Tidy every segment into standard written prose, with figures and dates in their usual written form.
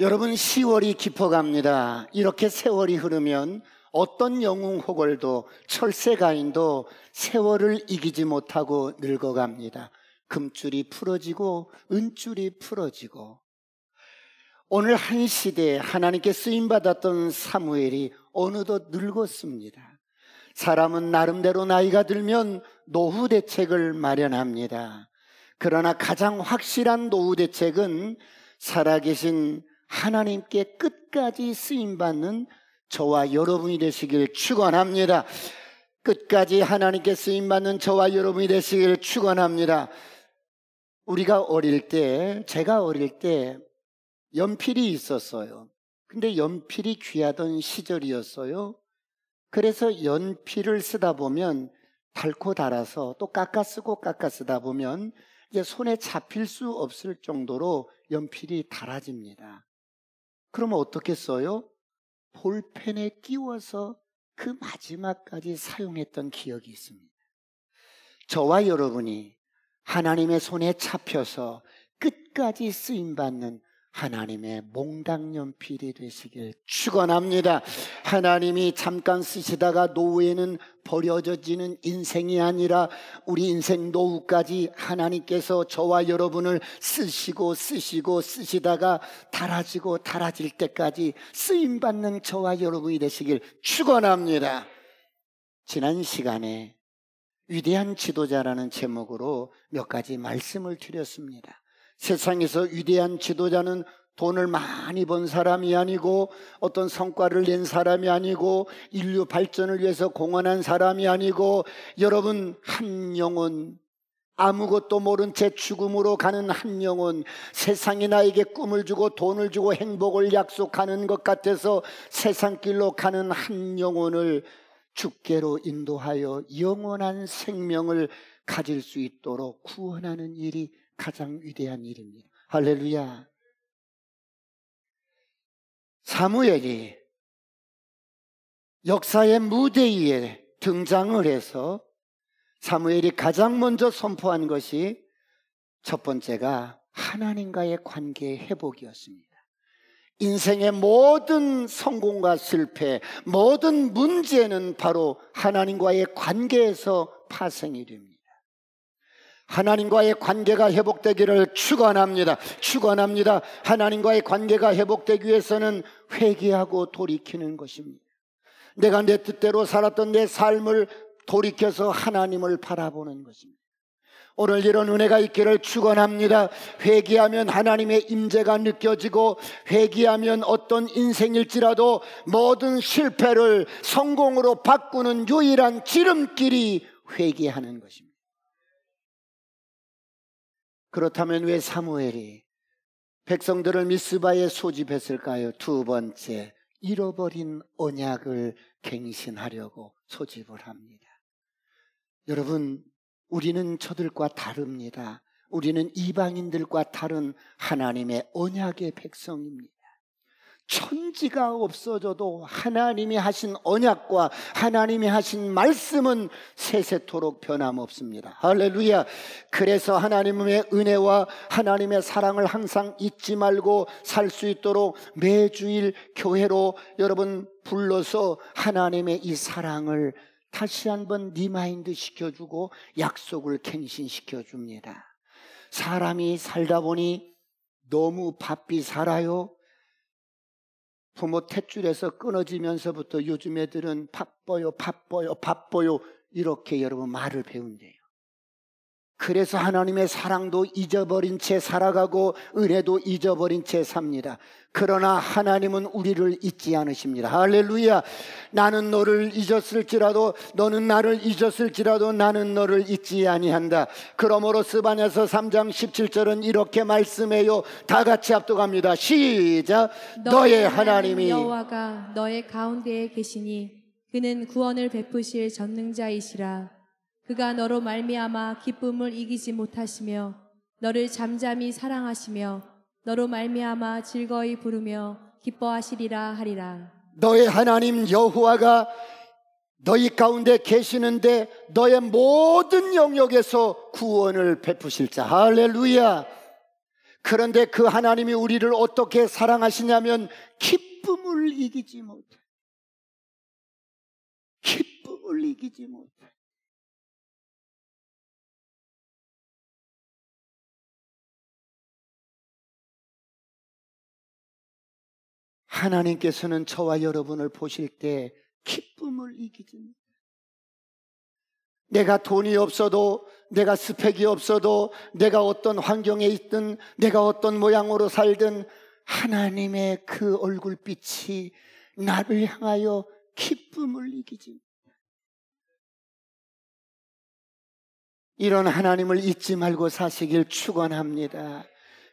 여러분, 10월이 깊어갑니다. 이렇게 세월이 흐르면 어떤 영웅 호걸도 철새가인도 세월을 이기지 못하고 늙어갑니다. 금줄이 풀어지고 은줄이 풀어지고. 오늘 한 시대에 하나님께 쓰임받았던 사무엘이 어느덧 늙었습니다. 사람은 나름대로 나이가 들면 노후 대책을 마련합니다. 그러나 가장 확실한 노후 대책은 살아계신 하나님께 끝까지 쓰임받는 저와 여러분이 되시길 축원합니다. 끝까지 하나님께 쓰임받는 저와 여러분이 되시길 축원합니다. 우리가 어릴 때, 제가 어릴 때 연필이 있었어요. 근데 연필이 귀하던 시절이었어요. 그래서 연필을 쓰다 보면 닳고 닳아서 또 깎아 쓰고 깎아 쓰다 보면 이제 손에 잡힐 수 없을 정도로 연필이 닳아집니다. 그러면 어떻게 써요? 볼펜에 끼워서 그 마지막까지 사용했던 기억이 있습니다. 저와 여러분이 하나님의 손에 잡혀서 끝까지 쓰임받는 하나님의 몽당연필이 되시길 축원합니다. 하나님이 잠깐 쓰시다가 노후에는 버려져지는 인생이 아니라 우리 인생 노후까지 하나님께서 저와 여러분을 쓰시다가 닳아질 때까지 쓰임받는 저와 여러분이 되시길 축원합니다. 지난 시간에 위대한 지도자라는 제목으로 몇 가지 말씀을 드렸습니다. 세상에서 위대한 지도자는 돈을 많이 번 사람이 아니고 어떤 성과를 낸 사람이 아니고 인류 발전을 위해서 공헌한 사람이 아니고, 여러분, 한 영혼, 아무것도 모른 채 죽음으로 가는 한 영혼, 세상이 나에게 꿈을 주고 돈을 주고 행복을 약속하는 것 같아서 세상 길로 가는 한 영혼을 주께로 인도하여 영원한 생명을 가질 수 있도록 구원하는 일이 가장 위대한 일입니다. 할렐루야. 사무엘이 역사의 무대 위에 등장을 해서 사무엘이 가장 먼저 선포한 것이 첫 번째가 하나님과의 관계의 회복이었습니다. 인생의 모든 성공과 실패, 모든 문제는 바로 하나님과의 관계에서 파생이 됩니다. 하나님과의 관계가 회복되기를 축원합니다. 축원합니다. 하나님과의 관계가 회복되기 위해서는 회개하고 돌이키는 것입니다. 내가 내 뜻대로 살았던 내 삶을 돌이켜서 하나님을 바라보는 것입니다. 오늘 이런 은혜가 있기를 축원합니다. 회개하면 하나님의 임재가 느껴지고, 회개하면 어떤 인생일지라도 모든 실패를 성공으로 바꾸는 유일한 지름길이 회개하는 것입니다. 그렇다면 왜 사무엘이 백성들을 미스바에 소집했을까요? 두 번째, 잃어버린 언약을 갱신하려고 소집을 합니다. 여러분, 우리는 저들과 다릅니다. 우리는 이방인들과 다른 하나님의 언약의 백성입니다. 천지가 없어져도 하나님이 하신 언약과 하나님이 하신 말씀은 세세토록 변함없습니다. 할렐루야. 그래서 하나님의 은혜와 하나님의 사랑을 항상 잊지 말고 살 수 있도록 매주일 교회로 여러분 불러서 하나님의 이 사랑을 다시 한번 리마인드 시켜주고 약속을 갱신시켜 줍니다. 사람이 살다 보니 너무 바삐 살아요. 부모 탯줄에서 끊어지면서부터 요즘 애들은 바빠요 이렇게 여러분 말을 배운대요. 그래서 하나님의 사랑도 잊어버린 채 살아가고 은혜도 잊어버린 채 삽니다. 그러나 하나님은 우리를 잊지 않으십니다. 할렐루야. 나는 너를 잊었을지라도 너는 나를 잊었을지라도 나는 너를 잊지 아니한다. 그러므로 스바냐서 3장 17절은 이렇게 말씀해요. 다 같이 합독합니다. 시작. 너의 하나님이 여호와가 너의 가운데에 계시니 그는 구원을 베푸실 전능자이시라. 그가 너로 말미암아 기쁨을 이기지 못하시며 너를 잠잠히 사랑하시며 너로 말미암아 즐거이 부르며 기뻐하시리라 하리라. 너의 하나님 여호와가 너희 가운데 계시는데 너의 모든 영역에서 구원을 베푸실 자. 할렐루야. 그런데 그 하나님이 우리를 어떻게 사랑하시냐면 기쁨을 이기지 못해. 기쁨을 이기지 못해. 하나님께서는 저와 여러분을 보실 때 기쁨을 이기지 못해. 내가 돈이 없어도, 내가 스펙이 없어도, 내가 어떤 환경에 있든, 내가 어떤 모양으로 살든 하나님의 그 얼굴빛이 나를 향하여 기쁨을 이기지 못해. 이런 하나님을 잊지 말고 사시길 축원합니다.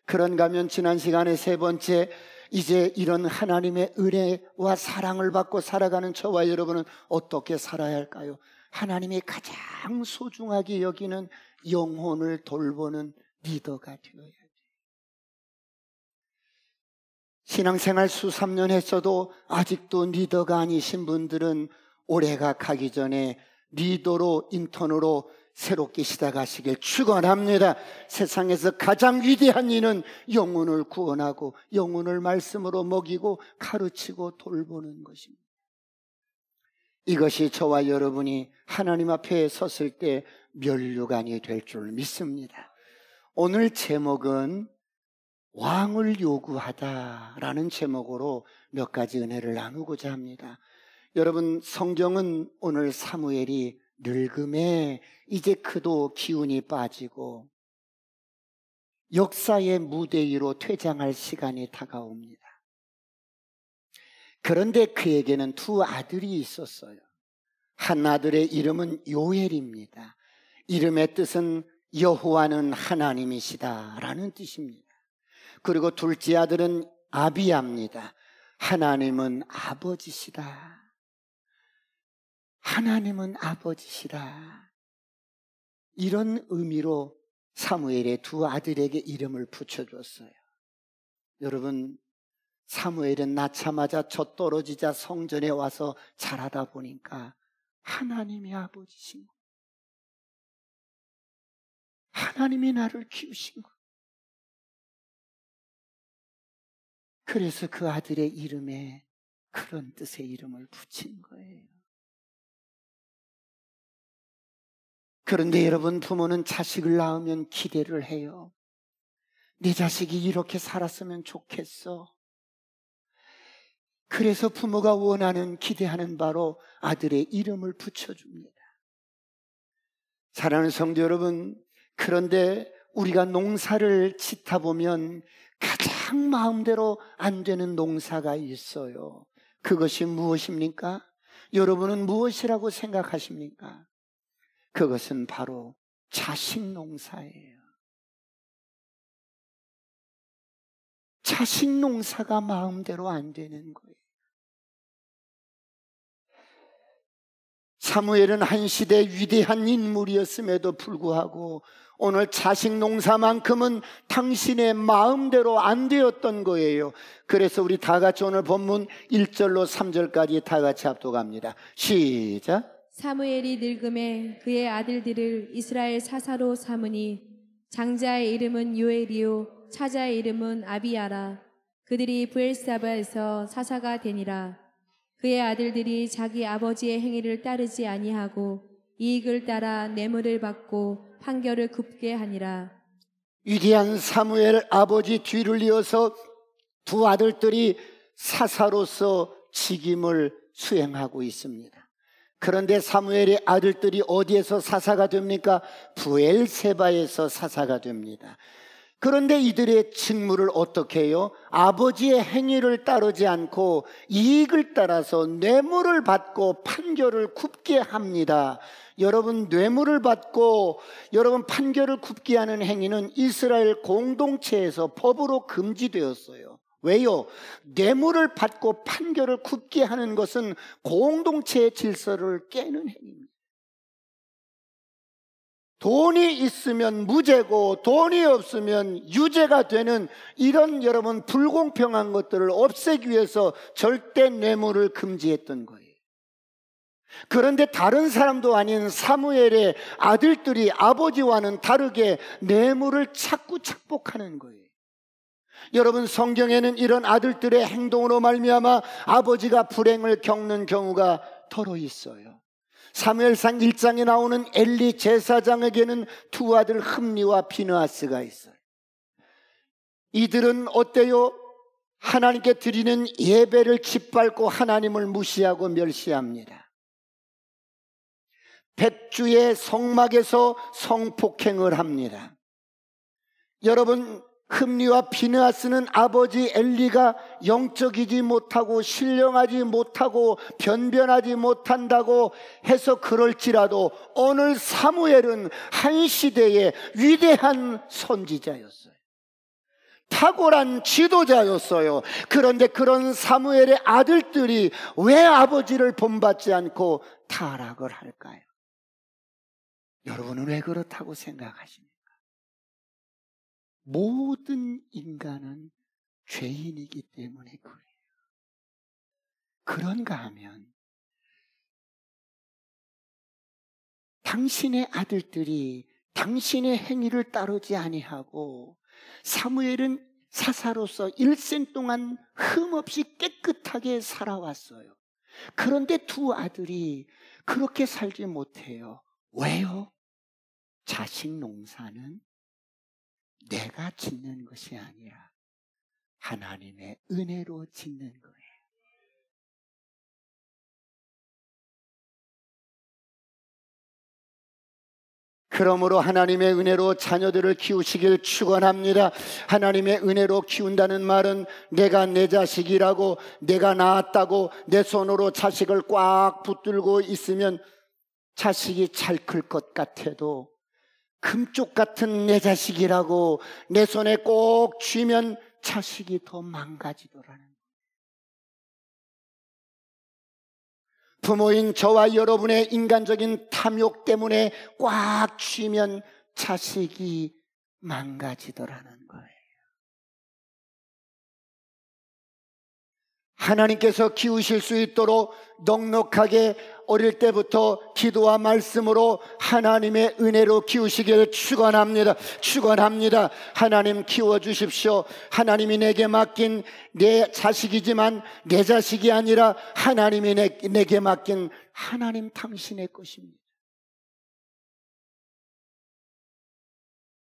그런가 하면 지난 시간에 세 번째, 이제 이런 하나님의 은혜와 사랑을 받고 살아가는 저와 여러분은 어떻게 살아야 할까요? 하나님이 가장 소중하게 여기는 영혼을 돌보는 리더가 되어야 돼요. 신앙생활 수십 년 했어도 아직도 리더가 아니신 분들은 올해가 가기 전에 리더로, 인턴으로 새롭게 시작하시길 축원합니다. 세상에서 가장 위대한 일은 영혼을 구원하고 영혼을 말씀으로 먹이고 가르치고 돌보는 것입니다. 이것이 저와 여러분이 하나님 앞에 섰을 때 면류관이 될 줄 믿습니다. 오늘 제목은 왕을 요구하다라는 제목으로 몇 가지 은혜를 나누고자 합니다. 여러분, 성경은 오늘 사무엘이 늙음에 이제 그도 기운이 빠지고 역사의 무대 위로 퇴장할 시간이 다가옵니다. 그런데 그에게는 두 아들이 있었어요. 한 아들의 이름은 요엘입니다. 이름의 뜻은 여호와는 하나님이시다라는 뜻입니다. 그리고 둘째 아들은 아비야입니다. 하나님은 아버지시다. 하나님은 아버지시다. 이런 의미로 사무엘의 두 아들에게 이름을 붙여줬어요. 여러분, 사무엘은 낳자마자 젖떨어지자 성전에 와서 자라다 보니까 하나님이 아버지신 거, 하나님이 나를 키우신 거. 그래서 그 아들의 이름에 그런 뜻의 이름을 붙인 거예요. 그런데 여러분, 부모는 자식을 낳으면 기대를 해요. 내 자식이 이렇게 살았으면 좋겠어. 그래서 부모가 원하는, 기대하는 바로 아들의 이름을 붙여줍니다. 사랑하는 성도 여러분, 그런데 우리가 농사를 짓다 보면 가장 마음대로 안 되는 농사가 있어요. 그것이 무엇입니까? 여러분은 무엇이라고 생각하십니까? 그것은 바로 자식 농사예요. 자식 농사가 마음대로 안 되는 거예요. 사무엘은 한 시대 위대한 인물이었음에도 불구하고 오늘 자식 농사만큼은 당신의 마음대로 안 되었던 거예요. 그래서 우리 다 같이 오늘 본문 1절로 3절까지 다 같이 합독합니다. 시작. 사무엘이 늙음에 그의 아들들을 이스라엘 사사로 삼으니 장자의 이름은 요엘이요 차자의 이름은 아비야라. 그들이 브엘사바에서 사사가 되니라. 그의 아들들이 자기 아버지의 행위를 따르지 아니하고 이익을 따라 뇌물을 받고 판결을 굽게 하니라. 위대한 사무엘 아버지 뒤를 이어서 두 아들들이 사사로서 직임을 수행하고 있습니다. 그런데 사무엘의 아들들이 어디에서 사사가 됩니까? 브엘세바에서 사사가 됩니다. 그런데 이들의 직무를 어떻게 해요? 아버지의 행위를 따르지 않고 이익을 따라서 뇌물을 받고 판결을 굽게 합니다. 여러분, 뇌물을 받고 여러분 판결을 굽게 하는 행위는 이스라엘 공동체에서 법으로 금지되었어요. 왜요? 뇌물을 받고 판결을 굽게 하는 것은 공동체의 질서를 깨는 행위입니다. 돈이 있으면 무죄고 돈이 없으면 유죄가 되는 이런 여러분 불공평한 것들을 없애기 위해서 절대 뇌물을 금지했던 거예요. 그런데 다른 사람도 아닌 사무엘의 아들들이 아버지와는 다르게 뇌물을 자꾸 착복하는 거예요. 여러분, 성경에는 이런 아들들의 행동으로 말미암아 아버지가 불행을 겪는 경우가 더러 있어요. 사무엘상 1장에 나오는 엘리 제사장에게는 두 아들 흠니와 비느하스가 있어요. 이들은 어때요? 하나님께 드리는 예배를 짓밟고 하나님을 무시하고 멸시합니다. 백주의 성막에서 성폭행을 합니다. 여러분, 흠니와 비느하스는 아버지 엘리가 영적이지 못하고 신령하지 못하고 변변하지 못한다고 해서 그럴지라도 오늘 사무엘은 한 시대의 위대한 선지자였어요. 탁월한 지도자였어요. 그런데 그런 사무엘의 아들들이 왜 아버지를 본받지 않고 타락을 할까요? 여러분은 왜 그렇다고 생각하십니까? 모든 인간은 죄인이기 때문에 그래요. 그런가 하면 당신의 아들들이 당신의 행위를 따르지 아니하고 사무엘은 사사로서 일생 동안 흠없이 깨끗하게 살아왔어요. 그런데 두 아들이 그렇게 살지 못해요. 왜요? 자식 농사는 내가 짓는 것이 아니라 하나님의 은혜로 짓는 거예요. 그러므로 하나님의 은혜로 자녀들을 키우시길 축원합니다. 하나님의 은혜로 키운다는 말은 내가 내 자식이라고, 내가 낳았다고 내 손으로 자식을 꽉 붙들고 있으면 자식이 잘 클 것 같아도 금쪽 같은 내 자식이라고 내 손에 꼭 쥐면 자식이 더 망가지더라는 거예요. 부모인 저와 여러분의 인간적인 탐욕 때문에 꽉 쥐면 자식이 망가지더라는 거예요. 하나님께서 키우실 수 있도록 넉넉하게 어릴 때부터 기도와 말씀으로 하나님의 은혜로 키우시기를 축원합니다. 축원합니다. 하나님 키워주십시오. 하나님이 내게 맡긴 내 자식이지만 내 자식이 아니라 하나님이 내게 맡긴 하나님 당신의 것입니다.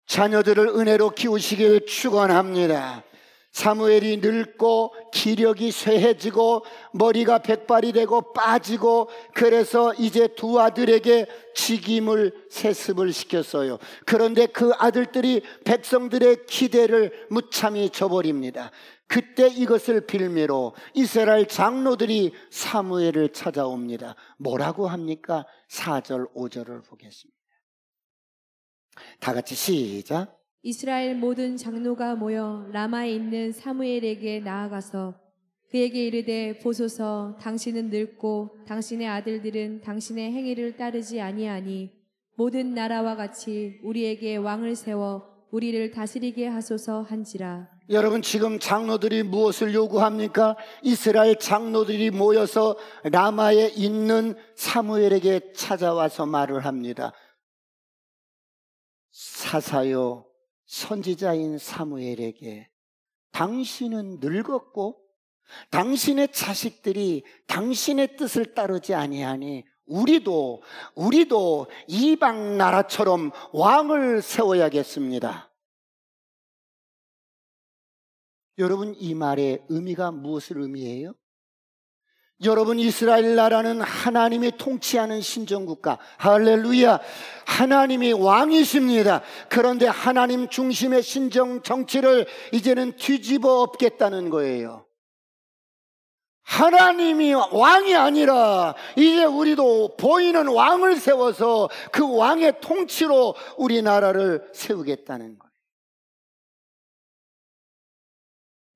자녀들을 은혜로 키우시기를 축원합니다. 사무엘이 늙고 기력이 쇠해지고 머리가 백발이 되고 빠지고 그래서 이제 두 아들에게 직임을 세습을 시켰어요. 그런데 그 아들들이 백성들의 기대를 무참히 저버립니다. 그때 이것을 빌미로 이스라엘 장로들이 사무엘을 찾아옵니다. 뭐라고 합니까? 4절 5절을 보겠습니다. 다 같이 시작. 이스라엘 모든 장로가 모여 라마에 있는 사무엘에게 나아가서 그에게 이르되 보소서, 당신은 늙고 당신의 아들들은 당신의 행위를 따르지 아니하니 모든 나라와 같이 우리에게 왕을 세워 우리를 다스리게 하소서 한지라. 여러분, 지금 장로들이 무엇을 요구합니까? 이스라엘 장로들이 모여서 라마에 있는 사무엘에게 찾아와서 말을 합니다. 사사요, 선지자인 사무엘에게 당신은 늙었고 당신의 자식들이 당신의 뜻을 따르지 아니하니 우리도 이방 나라처럼 왕을 세워야겠습니다. 여러분, 이 말의 의미가 무엇을 의미해요? 여러분, 이스라엘 나라는 하나님이 통치하는 신정국가, 할렐루야, 하나님이 왕이십니다. 그런데 하나님 중심의 신정 정치를 이제는 뒤집어 엎겠다는 거예요. 하나님이 왕이 아니라 이제 우리도 보이는 왕을 세워서 그 왕의 통치로 우리나라를 세우겠다는 거예요.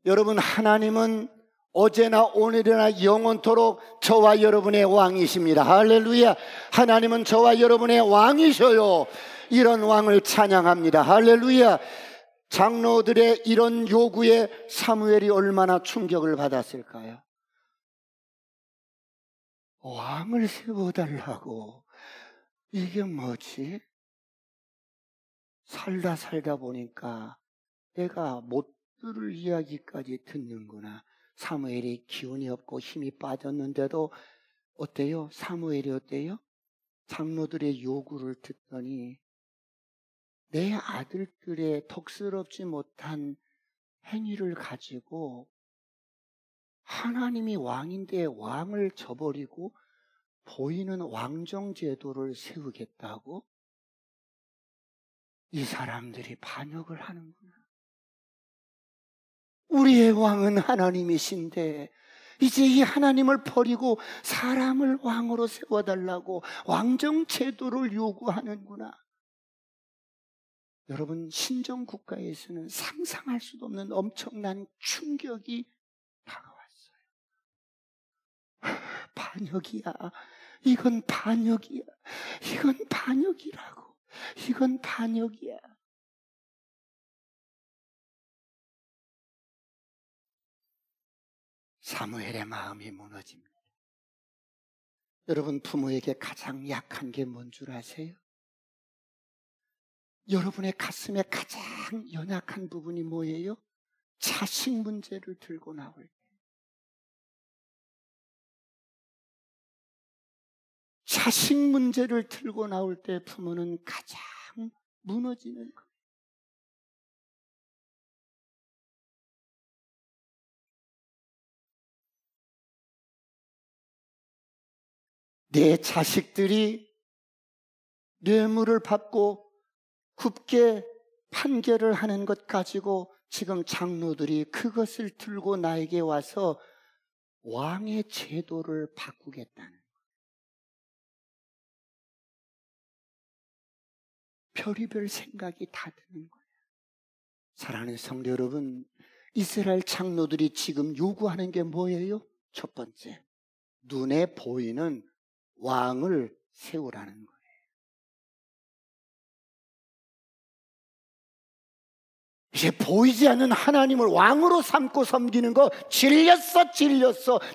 여러분, 하나님은 어제나 오늘이나 영원토록 저와 여러분의 왕이십니다. 할렐루야. 하나님은 저와 여러분의 왕이셔요. 이런 왕을 찬양합니다. 할렐루야. 장로들의 이런 요구에 사무엘이 얼마나 충격을 받았을까요? 왕을 세워달라고. 이게 뭐지? 살다 보니까 내가 들을 이야기까지 듣는구나. 사무엘이 기운이 없고 힘이 빠졌는데도 어때요? 사무엘이 어때요? 장로들의 요구를 듣더니 내 아들들의 덕스럽지 못한 행위를 가지고 하나님이 왕인데 왕을 저버리고 보이는 왕정제도를 세우겠다고? 이 사람들이 반역을 하는구나. 우리의 왕은 하나님이신데 이제 이 하나님을 버리고 사람을 왕으로 세워달라고 왕정제도를 요구하는구나. 여러분, 신정국가에서는 상상할 수도 없는 엄청난 충격이 다가왔어요. 반역이야. 이건 반역이야. 이건 반역이라고. 이건 반역이야. 사무엘의 마음이 무너집니다. 여러분, 부모에게 가장 약한 게 뭔 줄 아세요? 여러분의 가슴에 가장 연약한 부분이 뭐예요? 자식 문제를 들고 나올 때. 자식 문제를 들고 나올 때 부모는 가장 무너지는 거예요. 내 자식들이 뇌물을 받고 굽게 판결을 하는 것 가지고 지금 장로들이 그것을 들고 나에게 와서 왕의 제도를 바꾸겠다는 거예요. 별의별 생각이 다 드는 거예요. 사랑하는 성도 여러분, 이스라엘 장로들이 지금 요구하는 게 뭐예요? 첫 번째, 눈에 보이는 왕을 세우라는 거예요. 이제 보이지 않는 하나님을 왕으로 삼고 섬기는 거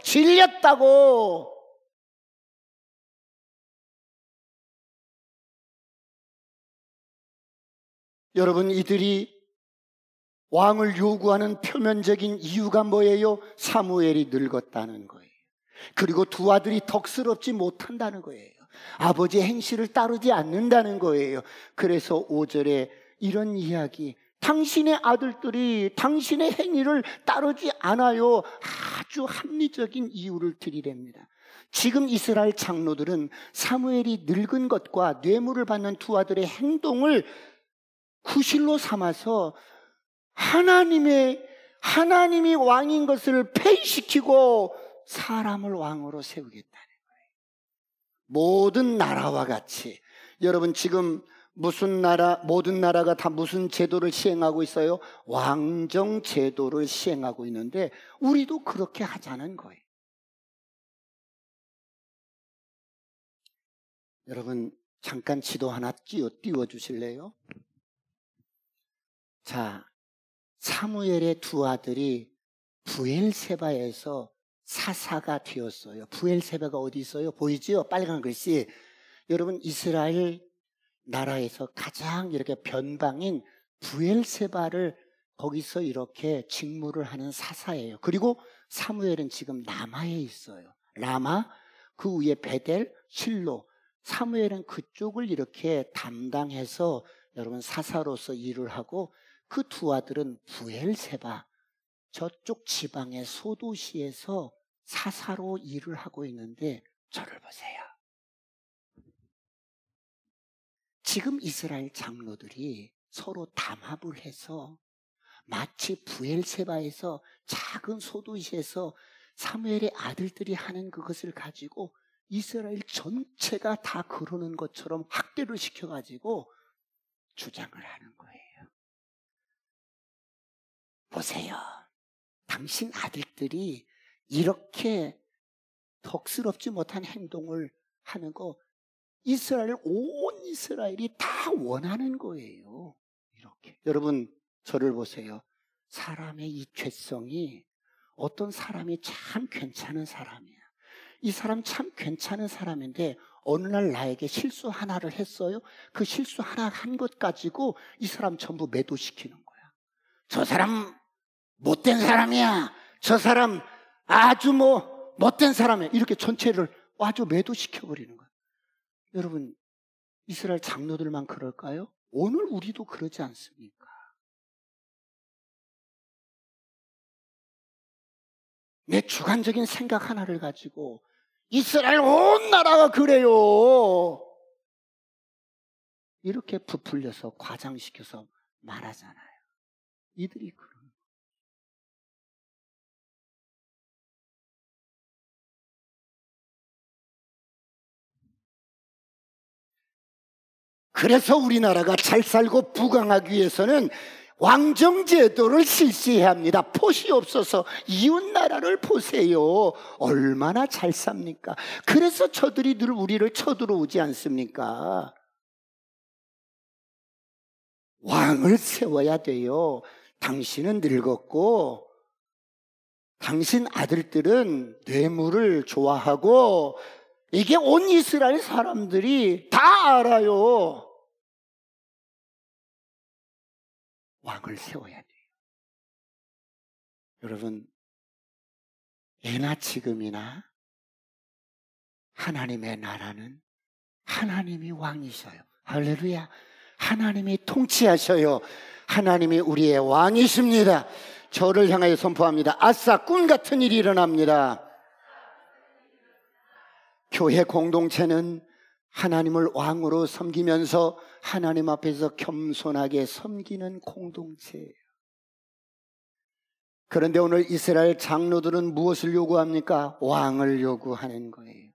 질렸다고. 여러분, 이들이 왕을 요구하는 표면적인 이유가 뭐예요? 사무엘이 늙었다는 거예요. 그리고 두 아들이 덕스럽지 못한다는 거예요. 아버지의 행실을 따르지 않는다는 거예요. 그래서 5절에 이런 이야기, 당신의 아들들이 당신의 행위를 따르지 않아요. 아주 합리적인 이유를 드리랍니다. 지금 이스라엘 장로들은 사무엘이 늙은 것과 뇌물을 받는 두 아들의 행동을 구실로 삼아서 하나님이 왕인 것을 폐위시키고 사람을 왕으로 세우겠다는 거예요. 모든 나라와 같이. 여러분, 지금 모든 나라가 다 무슨 제도를 시행하고 있어요? 왕정 제도를 시행하고 있는데 우리도 그렇게 하자는 거예요. 여러분, 잠깐 지도 하나 띄워 주실래요? 자, 사무엘의 두 아들이 부엘세바에서 사사가 되었어요. 부엘세바가 어디 있어요? 보이지요? 빨간 글씨. 여러분, 이스라엘 나라에서 가장 이렇게 변방인 부엘세바를 거기서 이렇게 직무를 하는 사사예요. 그리고 사무엘은 지금 라마에 있어요. 라마, 그 위에 베델, 실로. 사무엘은 그쪽을 이렇게 담당해서 여러분 사사로서 일을 하고, 그 두 아들은 부엘세바, 저쪽 지방의 소도시에서 사사로 일을 하고 있는데, 저를 보세요. 지금 이스라엘 장로들이 서로 담합을 해서 마치 부엘세바에서 작은 소도시에서 사무엘의 아들들이 하는 그것을 가지고 이스라엘 전체가 다 그러는 것처럼 학대를 시켜가지고 주장을 하는 거예요. 보세요. 당신 아들들이 이렇게 덕스럽지 못한 행동을 하는 거 온 이스라엘이 다 원하는 거예요. 이렇게. 여러분, 저를 보세요. 사람의 이 죄성이, 어떤 사람이 참 괜찮은 사람이야. 이 사람 참 괜찮은 사람인데 어느 날 나에게 실수 하나를 했어요. 그 실수 하나 한 것 가지고 이 사람 전부 매도시키는 거야. 저 사람 못된 사람이야. 저 사람 아주 못된 사람이야. 이렇게 전체를 아주 매도시켜버리는 거예요. 여러분, 이스라엘 장로들만 그럴까요? 오늘 우리도 그러지 않습니까? 내 주관적인 생각 하나를 가지고 이스라엘 온 나라가 그래요. 이렇게 부풀려서 과장시켜서 말하잖아요. 이들이 그런 거예요. 그래서 우리나라가 잘 살고 부강하기 위해서는 왕정제도를 실시해야 합니다. 포시 없어서 이웃나라를 보세요. 얼마나 잘 삽니까? 그래서 저들이 늘 우리를 쳐들어오지 않습니까? 왕을 세워야 돼요. 당신은 늙었고 당신 아들들은 뇌물을 좋아하고, 이게 온 이스라엘 사람들이 다 알아요. 왕을 세워야 돼요. 여러분, 예나 지금이나 하나님의 나라는 하나님이 왕이셔요. 할렐루야. 하나님이 통치하셔요. 하나님이 우리의 왕이십니다. 저를 향하여 선포합니다. 아싸, 꿈 같은 일이 일어납니다. 교회 공동체는 하나님을 왕으로 섬기면서 하나님 앞에서 겸손하게 섬기는 공동체예요. 그런데 오늘 이스라엘 장로들은 무엇을 요구합니까? 왕을 요구하는 거예요.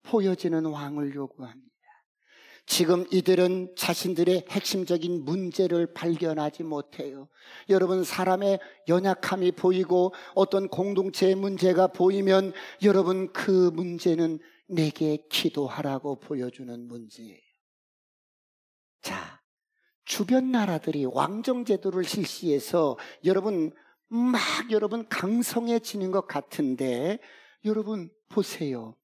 보여지는 왕을 요구합니다. 지금 이들은 자신들의 핵심적인 문제를 발견하지 못해요. 여러분, 사람의 연약함이 보이고 어떤 공동체의 문제가 보이면 여러분, 그 문제는 내게 기도하라고 보여주는 문제예요. 자, 주변 나라들이 왕정제도를 실시해서 여러분 강성해지는 것 같은데, 여러분 보세요.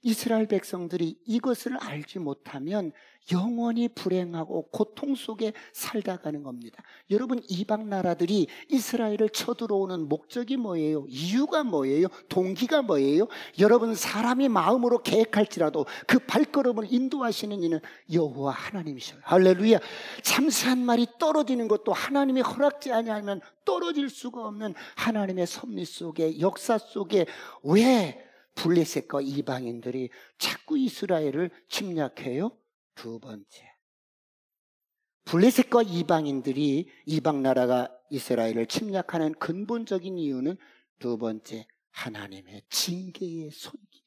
이스라엘 백성들이 이것을 알지 못하면 영원히 불행하고 고통 속에 살다 가는 겁니다. 여러분, 이방 나라들이 이스라엘을 쳐들어오는 목적이 뭐예요? 이유가 뭐예요? 동기가 뭐예요? 여러분, 사람이 마음으로 계획할지라도 그 발걸음을 인도하시는 이는 여호와 하나님이셔요. 할렐루야. 참새 한 마리 떨어지는 것도 하나님이 허락지 아니하면 떨어질 수가 없는 하나님의 섭리 속에, 역사 속에 왜 블레셋과 이방인들이 자꾸 이스라엘을 침략해요? 두 번째, 블레셋과 이방인들이, 이방 나라가 이스라엘을 침략하는 근본적인 이유는 두 번째, 하나님의 징계의 손길.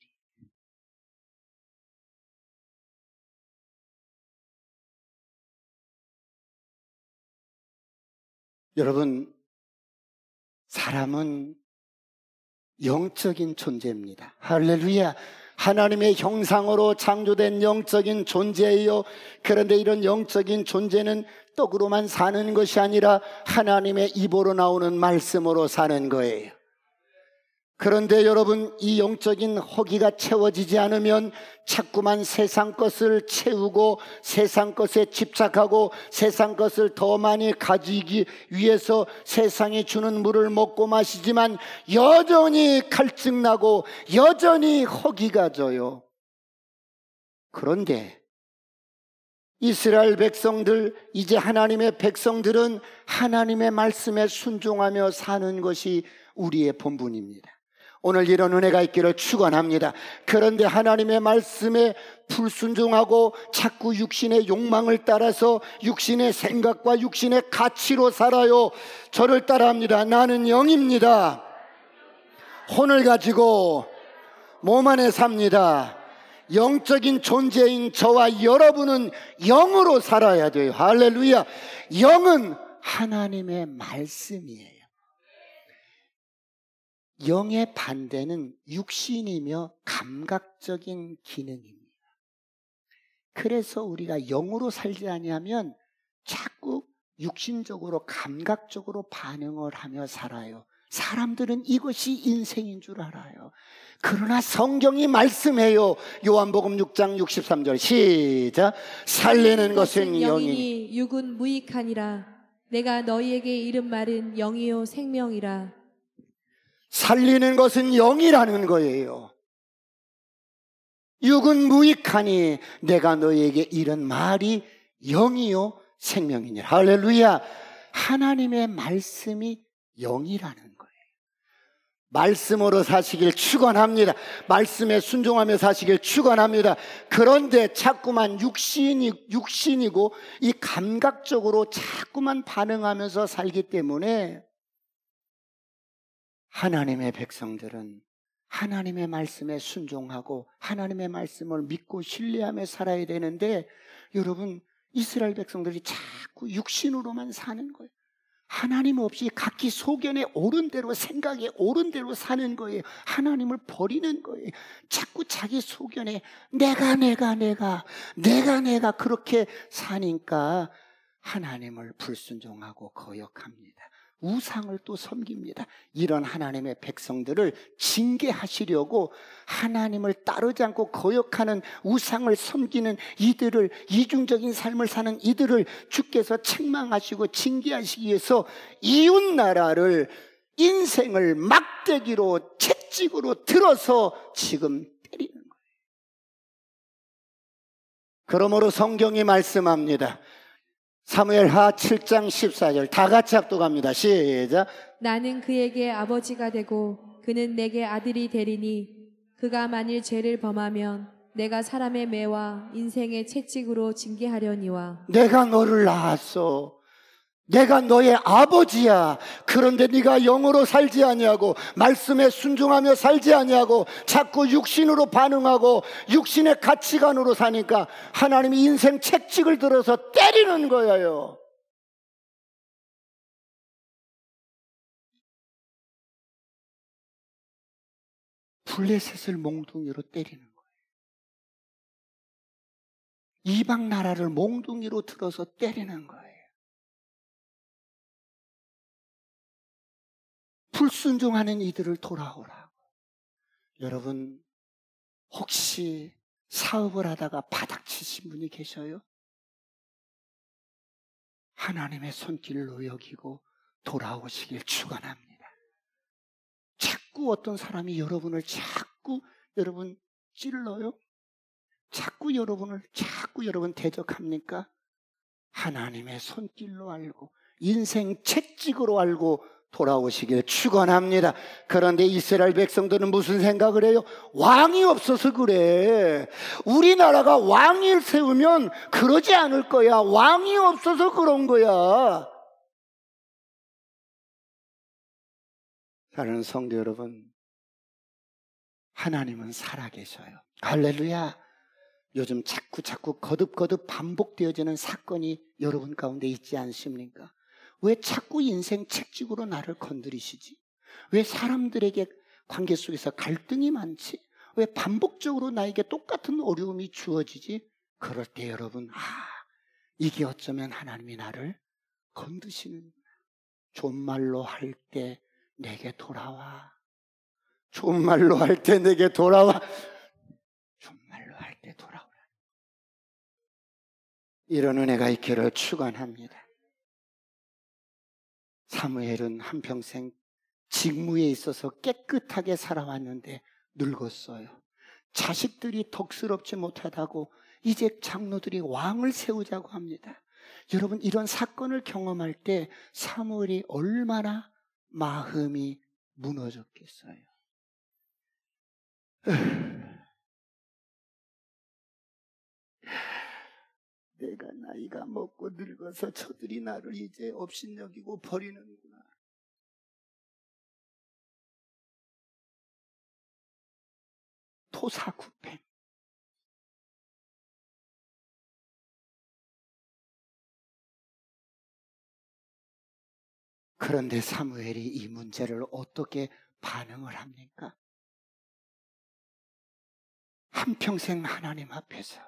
여러분, 사람은 영적인 존재입니다. 할렐루야. 하나님의 형상으로 창조된 영적인 존재예요. 그런데 이런 영적인 존재는 떡으로만 사는 것이 아니라 하나님의 입으로 나오는 말씀으로 사는 거예요. 그런데 여러분, 이 영적인 허기가 채워지지 않으면 자꾸만 세상 것을 채우고 세상 것에 집착하고 세상 것을 더 많이 가지기 위해서 세상이 주는 물을 먹고 마시지만 여전히 갈증나고 여전히 허기가 져요. 그런데 이스라엘 백성들, 이제 하나님의 백성들은 하나님의 말씀에 순종하며 사는 것이 우리의 본분입니다. 오늘 이런 은혜가 있기를 축원합니다. 그런데 하나님의 말씀에 불순종하고 자꾸 육신의 욕망을 따라서 육신의 생각과 육신의 가치로 살아요. 저를 따라합니다. 나는 영입니다. 혼을 가지고 몸 안에 삽니다. 영적인 존재인 저와 여러분은 영으로 살아야 돼요. 할렐루야. 영은 하나님의 말씀이에요. 영의 반대는 육신이며 감각적인 기능입니다. 그래서 우리가 영으로 살지 아니하면 자꾸 육신적으로 감각적으로 반응을 하며 살아요. 사람들은 이것이 인생인 줄 알아요. 그러나 성경이 말씀해요. 요한복음 6장 63절 시작. 살리는 것은 영이니 육은 무익하니라. 내가 너희에게 이른 말은 영이요 생명이라. 살리는 것은 영이라는 거예요. 육은 무익하니 내가 너희에게 이른 말이 영이요 생명이니라. 할렐루야. 하나님의 말씀이 영이라는 거예요. 말씀으로 사시길 축원합니다. 말씀에 순종하며 사시길 축원합니다. 그런데 자꾸만 육신이고 이 감각적으로 자꾸만 반응하면서 살기 때문에 하나님의 백성들은 하나님의 말씀에 순종하고 하나님의 말씀을 믿고 신뢰하며 살아야 되는데, 여러분, 이스라엘 백성들이 자꾸 육신으로만 사는 거예요. 하나님 없이 각기 소견에 오른 대로, 생각에 오른 대로 사는 거예요. 하나님을 버리는 거예요. 자꾸 자기 소견에 내가 그렇게 사니까 하나님을 불순종하고 거역합니다. 우상을 또 섬깁니다. 이런 하나님의 백성들을 징계하시려고 하나님을 따르지 않고 거역하는, 우상을 섬기는 이들을, 이중적인 삶을 사는 이들을 주께서 책망하시고 징계하시기 위해서 이웃 나라를, 인생을 막대기로, 채찍으로 들어서 지금 때리는 거예요. 그러므로 성경이 말씀합니다. 사무엘하 7장 14절 다 같이 합독합니다. 시작. 나는 그에게 아버지가 되고 그는 내게 아들이 되리니 그가 만일 죄를 범하면 내가 사람의 매와 인생의 채찍으로 징계하려니와. 내가 너를 낳았어. 내가 너의 아버지야. 그런데 네가 영으로 살지 아니하고 말씀에 순종하며 살지 아니하고 자꾸 육신으로 반응하고 육신의 가치관으로 사니까 하나님이 인생 채찍을 들어서 때리는 거예요. 블레셋을 몽둥이로 때리는 거예요. 이방 나라를 몽둥이로 들어서 때리는 거예요. 불순종하는 이들을 돌아오라고. 여러분, 혹시 사업을 하다가 바닥치신 분이 계셔요? 하나님의 손길로 여기고 돌아오시길 축원합니다. 자꾸 어떤 사람이 여러분을 여러분 찔러요? 자꾸 여러분 대적합니까? 하나님의 손길로 알고 인생 채찍으로 알고 돌아오시길 축원합니다. 그런데 이스라엘 백성들은 무슨 생각을 해요? 왕이 없어서 그래. 우리나라가 왕을 세우면 그러지 않을 거야. 왕이 없어서 그런 거야. 사랑하는 성도 여러분, 하나님은 살아계셔요. 할렐루야. 요즘 자꾸 거듭 반복되어지는 사건이 여러분 가운데 있지 않습니까? 왜 자꾸 인생 채찍으로 나를 건드리시지? 왜 사람들에게 관계 속에서 갈등이 많지? 왜 반복적으로 나에게 똑같은 어려움이 주어지지? 그럴 때 여러분, 이게 어쩌면 하나님이 나를 건드시는, 좋은 말로 할 때 내게 돌아와. 좋은 말로 할 때 내게 돌아와. 좋은 말로 할 때 돌아오라. 이런 은혜가 있기를 축원합니다. 사무엘은 한평생 직무에 있어서 깨끗하게 살아왔는데 늙었어요. 자식들이 덕스럽지 못하다고 이제 장로들이 왕을 세우자고 합니다. 여러분, 이런 사건을 경험할 때 사무엘이 얼마나 마음이 무너졌겠어요. 내가 나이가 먹고 늙어서 저들이 나를 이제 업신여기고 버리는구나. 토사구팽. 그런데 사무엘이 이 문제를 어떻게 반응을 합니까? 한평생 하나님 앞에서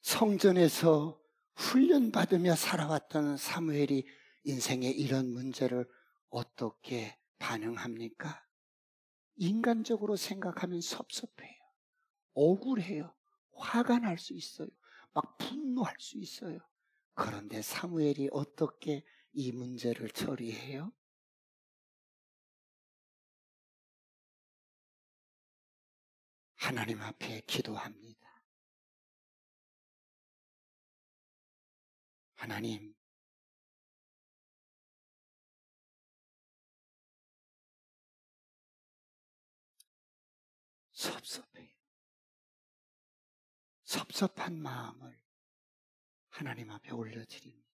성전에서 훈련받으며 살아왔던 사무엘이 인생의 이런 문제를 어떻게 반응합니까? 인간적으로 생각하면 섭섭해요. 억울해요. 화가 날 수 있어요. 막 분노할 수 있어요. 그런데 사무엘이 어떻게 이 문제를 처리해요? 하나님 앞에 기도합니다. 하나님, 섭섭해요. 섭섭한 마음을 하나님 앞에 올려드립니다.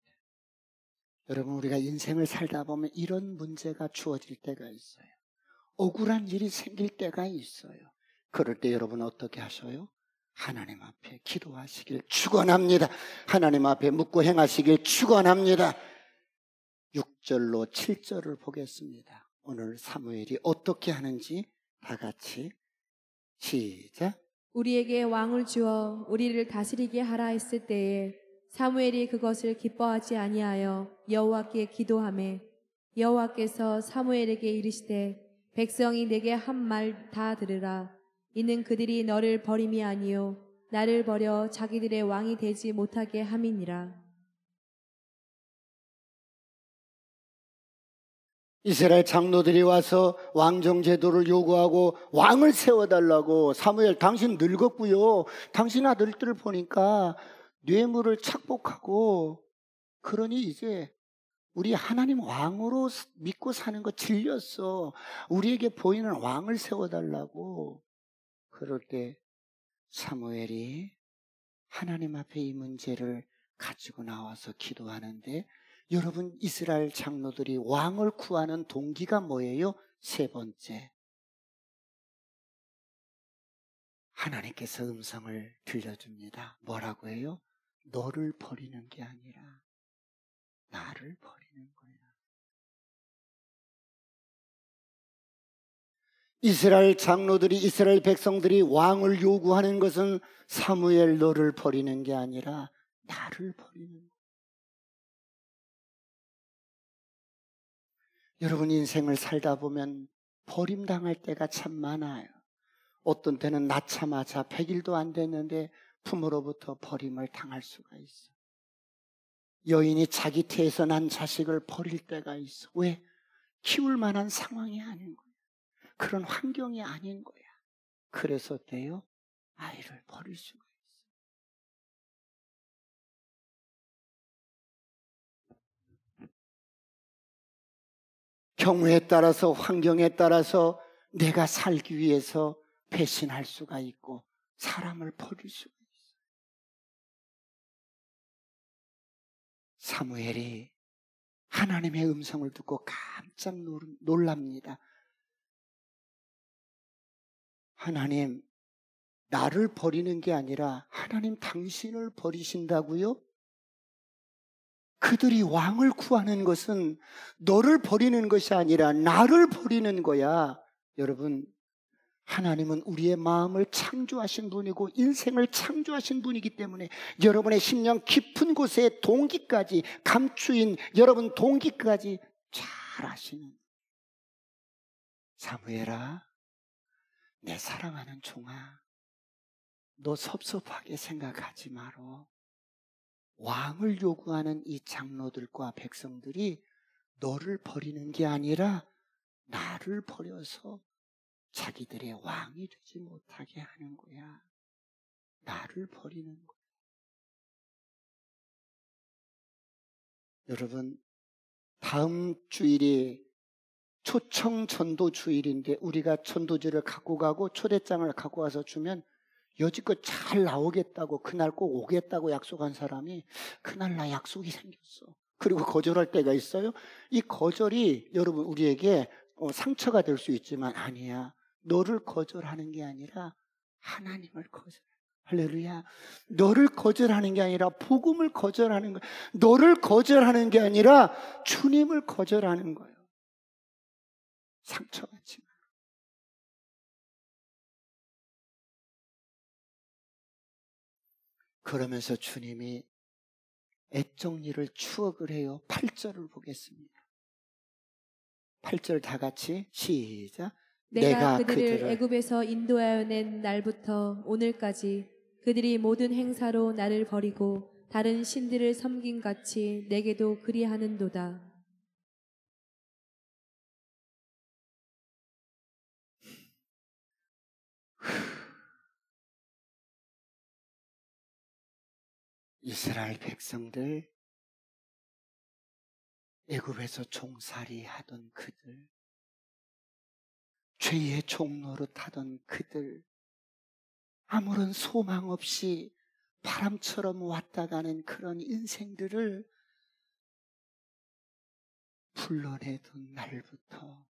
여러분, 우리가 인생을 살다 보면 이런 문제가 주어질 때가 있어요. 억울한 일이 생길 때가 있어요. 그럴 때 여러분 어떻게 하셔요? 하나님 앞에 기도하시길 축원합니다. 하나님 앞에 묻고 행하시길 축원합니다. 6절로 7절을 보겠습니다. 오늘 사무엘이 어떻게 하는지 다 같이 시작. 우리에게 왕을 주어 우리를 다스리게 하라 했을 때에 사무엘이 그것을 기뻐하지 아니하여 여호와께 기도하매 여호와께서 사무엘에게 이르시되 백성이 내게 한 말 다 들으라. 이는 그들이 너를 버림이 아니요 나를 버려 자기들의 왕이 되지 못하게 함이니라. 이스라엘 장로들이 와서 왕정 제도를 요구하고 왕을 세워달라고. 사무엘, 당신 늙었고요. 당신 아들들을 보니까 뇌물을 착복하고, 그러니 이제 우리 하나님 왕으로 믿고 사는 거 질렸어. 우리에게 보이는 왕을 세워달라고. 그럴 때 사무엘이 하나님 앞에 이 문제를 가지고 나와서 기도하는데, 여러분, 이스라엘 장로들이 왕을 구하는 동기가 뭐예요? 세 번째, 하나님께서 음성을 들려줍니다. 뭐라고 해요? 너를 버리는 게 아니라 나를 버리는 거야. 이스라엘 장로들이, 이스라엘 백성들이 왕을 요구하는 것은 사무엘 너를 버리는 게 아니라 나를 버리는 거야. 여러분, 인생을 살다 보면 버림당할 때가 참 많아요. 어떤 때는 낳자마자 100일도 안 됐는데 부모로부터 버림을 당할 수가 있어. 여인이 자기 태에서 난 자식을 버릴 때가 있어. 왜? 키울 만한 상황이 아닌 거야. 그런 환경이 아닌 거야. 그래서 때요, 아이를 버릴 수가 있어. 경우에 따라서, 환경에 따라서 내가 살기 위해서 배신할 수가 있고 사람을 버릴 수가 있어요. 사무엘이 하나님의 음성을 듣고 깜짝 놀랍니다. 하나님, 나를 버리는 게 아니라 하나님 당신을 버리신다고요? 그들이 왕을 구하는 것은 너를 버리는 것이 아니라 나를 버리는 거야. 여러분, 하나님은 우리의 마음을 창조하신 분이고 인생을 창조하신 분이기 때문에 여러분의 심령 깊은 곳에 동기까지 감추인 여러분 동기까지 잘 아시는. 사무엘아, 내 사랑하는 종아, 너 섭섭하게 생각하지 마라. 왕을 요구하는 이 장로들과 백성들이 너를 버리는 게 아니라 나를 버려서 자기들의 왕이 되지 못하게 하는 거야. 나를 버리는 거야. 여러분, 다음 주일이 초청 전도 주일인데 우리가 전도지를 갖고 가고 초대장을 갖고 와서 주면 여지껏 잘 나오겠다고, 그날 꼭 오겠다고 약속한 사람이 그날 나 약속이 생겼어. 그리고 거절할 때가 있어요. 이 거절이 여러분 우리에게 상처가 될 수 있지만 아니야. 너를 거절하는 게 아니라 하나님을 거절해. 할렐루야. 너를 거절하는 게 아니라 복음을 거절하는 거야. 너를 거절하는 게 아니라 주님을 거절하는 거예요. 상처받지 마. 그러면서 주님이 애정리를 추억을 해요. 8절을 보겠습니다. 8절 다 같이 시작. 내가 그들을 애굽에서 인도하여 낸 날부터 오늘까지 그들이 모든 행사로 나를 버리고 다른 신들을 섬김같이 내게도 그리하는도다. 이스라엘 백성들, 애굽에서 종살이 하던 그들, 죄의 종노릇 하던 그들, 아무런 소망 없이 바람처럼 왔다 가는 그런 인생들을 불러내던 날부터,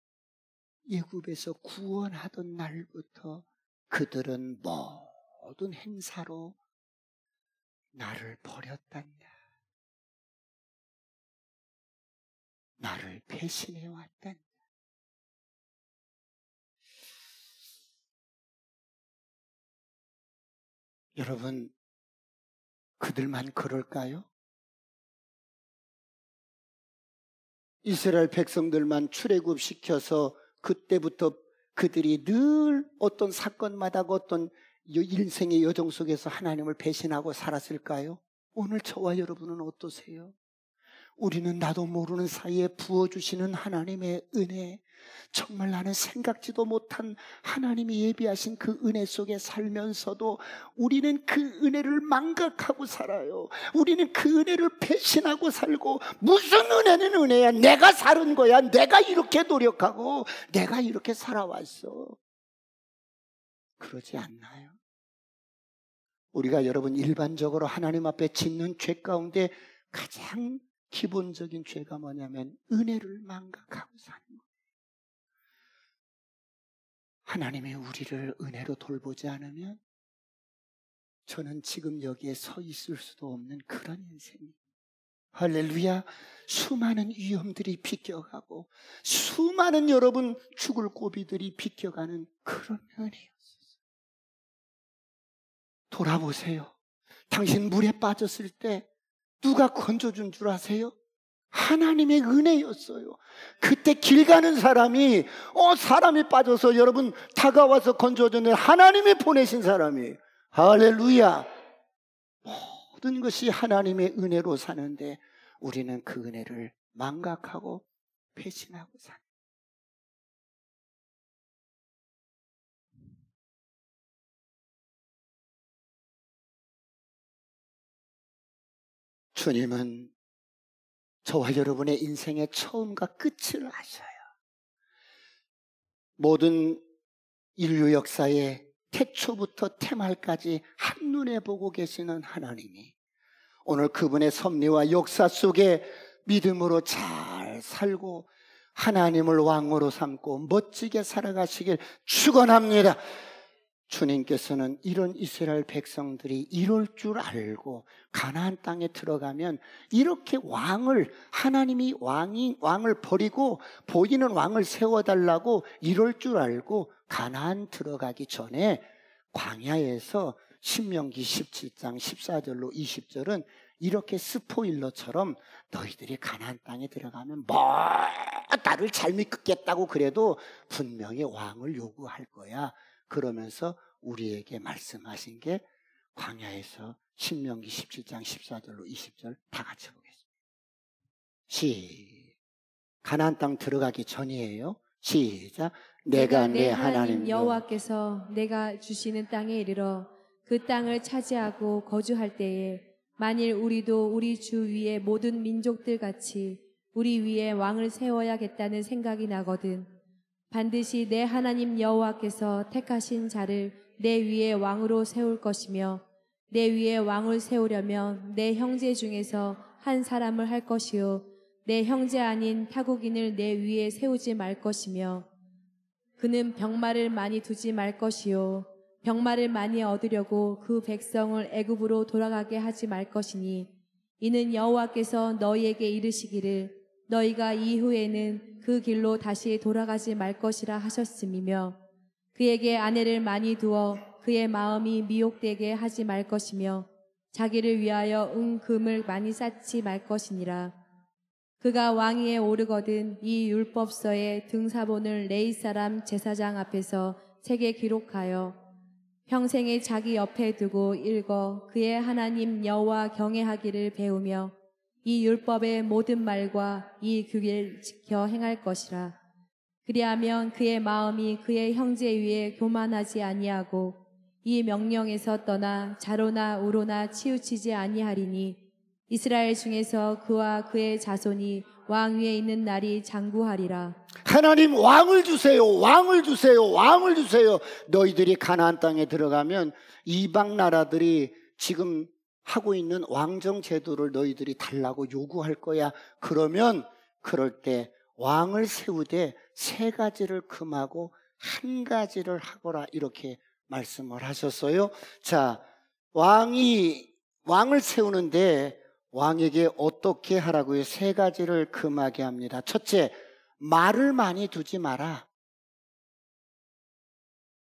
애굽에서 구원하던 날부터 그들은 모든 행사로 나를 버렸단다, 나를 배신해 왔단다. 여러분, 그들만 그럴까요? 이스라엘 백성들만 출애굽시켜서 그때부터 그들이 늘 어떤 사건마다 어떤 인생의 여정 속에서 하나님을 배신하고 살았을까요? 오늘 저와 여러분은 어떠세요? 우리는 나도 모르는 사이에 부어주시는 하나님의 은혜, 정말 나는 생각지도 못한 하나님이 예비하신 그 은혜 속에 살면서도 우리는 그 은혜를 망각하고 살아요. 우리는 그 은혜를 배신하고 살고, 무슨 은혜는 은혜야, 내가 사는 거야, 내가 이렇게 노력하고 내가 이렇게 살아왔어. 그러지 않나요? 우리가 여러분 일반적으로 하나님 앞에 짓는 죄 가운데 가장 기본적인 죄가 뭐냐면 은혜를 망각하고 사는 거예요. 하나님이 우리를 은혜로 돌보지 않으면 저는 지금 여기에 서 있을 수도 없는 그런 인생이에요. 할렐루야. 수많은 위험들이 비껴가고 수많은 여러분 죽을 고비들이 비껴가는 그런 은혜였어요. 돌아보세요. 당신 물에 빠졌을 때 누가 건져준 줄 아세요? 하나님의 은혜였어요. 그때 길 가는 사람이 사람이 빠져서 여러분 다가와서 건져줬는데 하나님이 보내신 사람이, 할렐루야. 모든 것이 하나님의 은혜로 사는데 우리는 그 은혜를 망각하고 배신하고 사는. 주님은 저와 여러분의 인생의 처음과 끝을 아셔요. 모든 인류 역사의 태초부터 태말까지 한눈에 보고 계시는 하나님이 오늘 그분의 섭리와 역사 속에 믿음으로 잘 살고 하나님을 왕으로 삼고 멋지게 살아가시길 축원합니다. 주님께서는 이런 이스라엘 백성들이 이럴 줄 알고 가나안 땅에 들어가면 이렇게 하나님이 왕을 버리고 보이는 왕을 세워달라고 이럴 줄 알고 가나안 들어가기 전에 광야에서 신명기 17장 14절로 20절은 이렇게 스포일러처럼 너희들이 가나안 땅에 들어가면 나를 잘 믿겠다고 그래도 분명히 왕을 요구할 거야. 그러면서 우리에게 말씀하신 게 광야에서 신명기 17장 14절로 20절 다 같이 보겠습니다. 가나안 땅 들어가기 전이에요. 시작. 내가 내 하나님 여호와께서 내가 주시는 땅에 이르러 그 땅을 차지하고 거주할 때에 만일 우리도 우리 주 위에 모든 민족들 같이 우리 위에 왕을 세워야겠다는 생각이 나거든 반드시 내 하나님 여호와께서 택하신 자를 내 위에 왕으로 세울 것이며 내 위에 왕을 세우려면 내 형제 중에서 한 사람을 할 것이요 내 형제 아닌 타국인을 내 위에 세우지 말 것이며 그는 병마를 많이 두지 말 것이요 병마를 많이 얻으려고 그 백성을 애굽으로 돌아가게 하지 말 것이니 이는 여호와께서 너희에게 이르시기를 너희가 이후에는 그 길로 다시 돌아가지 말 것이라 하셨음이며 그에게 아내를 많이 두어 그의 마음이 미혹되게 하지 말 것이며 자기를 위하여 금을 많이 쌓지 말 것이니라. 그가 왕위에 오르거든 이 율법서의 등사본을 레위 사람 제사장 앞에서 책에 기록하여 평생에 자기 옆에 두고 읽어 그의 하나님 여호와 경외하기를 배우며 이 율법의 모든 말과 이 규례를 지켜 행할 것이라. 그리하면 그의 마음이 그의 형제 위에 교만하지 아니하고 이 명령에서 떠나 좌로나 우로나 치우치지 아니하리니 이스라엘 중에서 그와 그의 자손이 왕 위에 있는 날이 장구하리라. 하나님 왕을 주세요. 왕을 주세요. 왕을 주세요. 너희들이 가나안 땅에 들어가면 이방 나라들이 지금 하고 있는 왕정 제도를 너희들이 달라고 요구할 거야. 그러면 그럴 때 왕을 세우되 세 가지를 금하고 한 가지를 하거라, 이렇게 말씀을 하셨어요. 자, 왕을 세우는데 왕에게 어떻게 하라고요? 세 가지를 금하게 합니다. 첫째, 말을 많이 두지 마라.